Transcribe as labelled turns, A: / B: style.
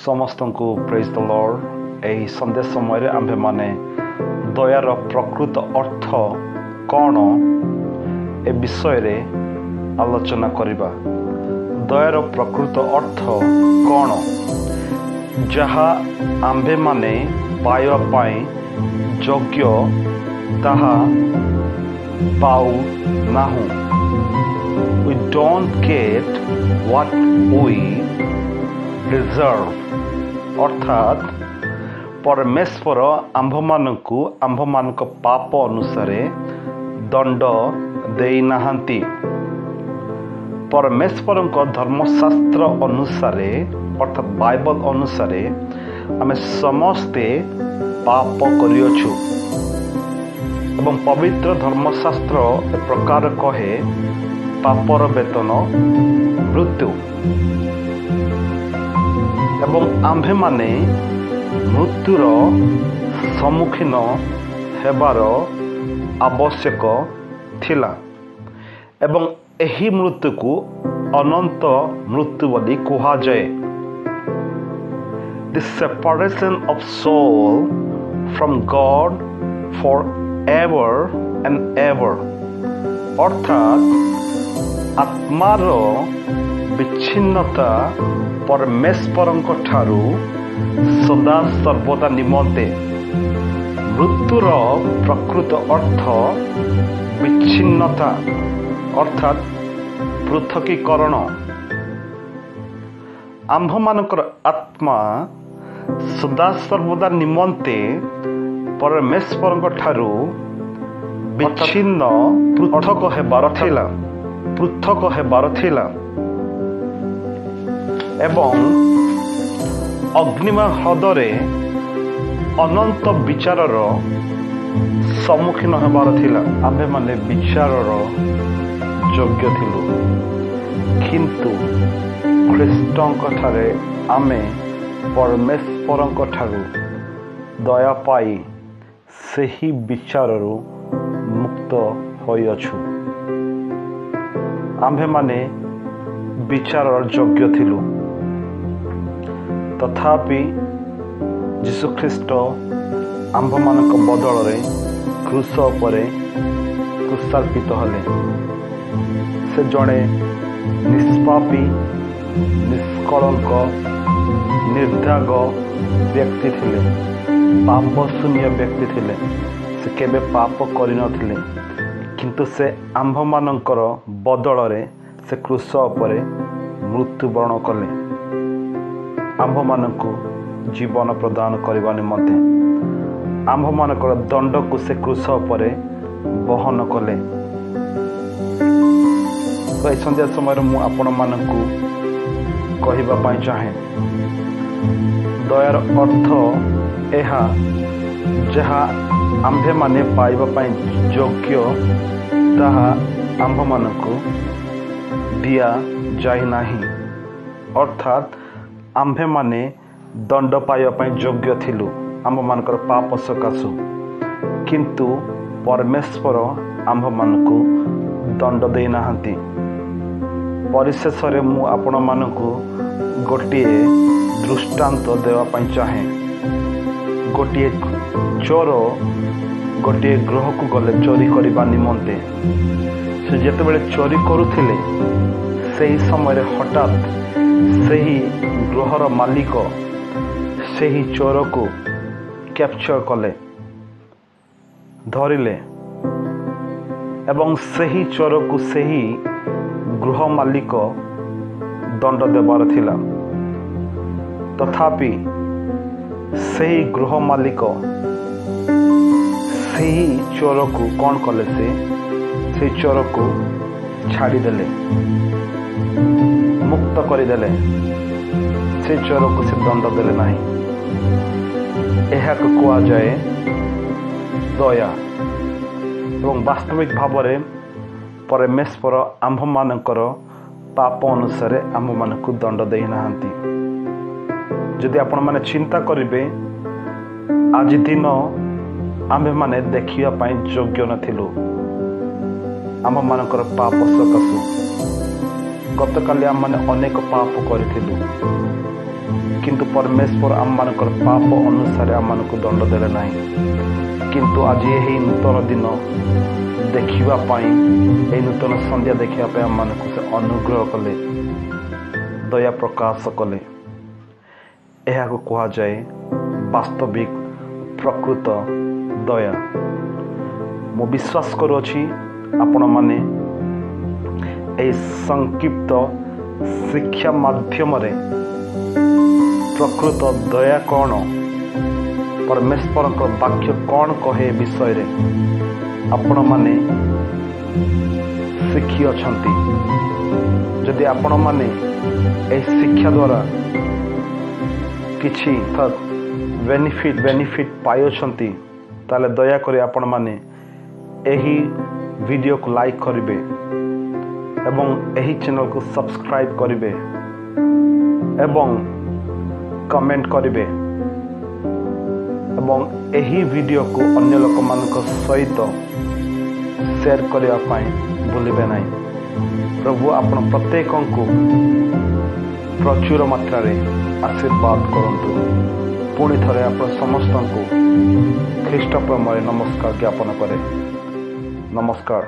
A: समस्त को praise the Lord. यही संदेश समय आम्भे माने दयार प्रकृत अर्थ कौन ए विषय रे आलोचना करिबा। दयार प्रकृत अर्थ कौन जहा आम्भे माने पाइबा पाई योग्य ताहा पाऊ नाहु। We don't get what we deserve। अर्थात परमेश्वर आम्भमानंकु आम्भमानक पाप अनुसार दंड देई नाहंती। परमेश्वरक धर्मशास्त्र अनुसार अर्थात बाइबल अनुसार आमे समस्ते पाप करियछु एवं पवित्र धर्मशास्त्र ए प्रकार कहे पापर वेतन मृत्यु एवं आम्भे माने मृत्युर सम्मुखीन हेबार आवश्यक थिला एवं एही मृत्यु को अनंत मृत्यु बोली कहा जाए। The separation of soul from God forever and ever। अर्थात आत्मार विच्छिन्नता परमेश्वरଙ୍କ ठारू सदा सर्वदा निमंते। मृत्युर प्रकृत अर्थ विच्छिन्नता अर्थात पृथकीकरण। आम्भमानकर आत्मा सदा सर्वदा निमंते परमेश्वरଙ୍କ ठारू विच्छिन्न पृथक हेबार थिला एवं अग्निमय ह्रदरे अनंत विचारर सम्मुखीन हेबार थिला। आम्भे माने विचारर योग्य थिलु किंतु ख्रीष्टଙ୍କ ठारे आमे परमेश्वरଙ୍କ ठारू दया पाई सही विचाररू मुक्त होइअछु। आम्भे माने विचारर योग्य थिलु तथापि यीशु ख्रीष्ट आम्भमानक बदल रे क्रूस उपरे क्रूसार्पित हले। से जड़े निष्पापी निष्कलंक निर्दाग व्यक्ति थिले, पाप शून्य व्यक्ति थिले। से केबे पाप करि नथिले किंतु से आम्भमानकर बदल रे से क्रूस उपरे मृत्युवरण कले। आम्भमानकु जीवन प्रदान करबा निमंते आम्भमानकर दंड को से क्रूस उपरे बहन कले। तो संध्या समय मु आपण मानकु कहिबा पाई चाहे दयार अर्थ एहा जहा आम्भे माने पाइबा पाई योग्य ताहा आम्भमानकु दिया जाय नाही। अर्थात आम्भे माने दंड पाइबा पाई योग्य थिलु आम्भमानकर पाप सकाशु किंतु परमेश्वर आम्भमानकु दंड देई नाहंती। परिशेष रे मु आपण मानकु गोटिए दृष्टांत देवा पाई चाहे। गोटिए चोर गोटिए गृह को गले चोरी करबा निमंते से जेतेबेले चोरी करुथिले सही समय हठात सही गृहर मालिक सही चोर को कैप्चर कले धरिले एवं सही चोर को सही गृह मालिक दंड देवार थिला। तथापि सही गृह मालिक सही चोर को कौन कले से चोर को छाड़ी देले, मुक्त करदेले। से चोर को से दंड देले नहीं। यह कहा जाए दया एवं वास्तविक भाव में परमेश्वर आम्भमानकर पाप अनुसार आम्भमानकु दंड देई नाहंती। जदि आपण माने चिंता करिवे आज दिन आम्भे माने देखिया पाई योग्य नथिलु आम्भमानकर पाप सकाशु। गतकाली आम माने अनेक पाप करिथिलु किंतु परमेश्वर आम मानकर पाप अनुसार आम मानक दंड देले नहीं। किंतु आज यही नूतन दिन देखापी यही नूतन संध्या देखापी आम मानक से अनुग्रह कले, दया प्रकाश कले। यह कह जाए वास्तविक प्रकृत दया। मु विश्वास करुछि आपण माने ए संक्षिप्त शिक्षा माध्यम रे प्रकृत दया कौन, परमेश्वर वाक्य कौन कहे विषय रे आपण माने शिखी अछंती। जदि आपण माने ए शिक्षा द्वारा किछि बेनिफिट पाइछंती ताले दया करी आपण माने एही वीडियो को लाइक करिवे एवं एही चैनल को सब्सक्राइब करिवे एवं कमेंट करिवे एवं एही वीडियो को अन्य लोक मानक सहित शेयर करने भूलिबे नहीं। प्रभु आपण प्रत्येक को प्रचुर मात्रा रे आशीर्वाद करंतु। पुणी थरे आपण समस्त को ख्रीष्ट प्रेम नमस्कार ज्ञापन करे। नमस्कार।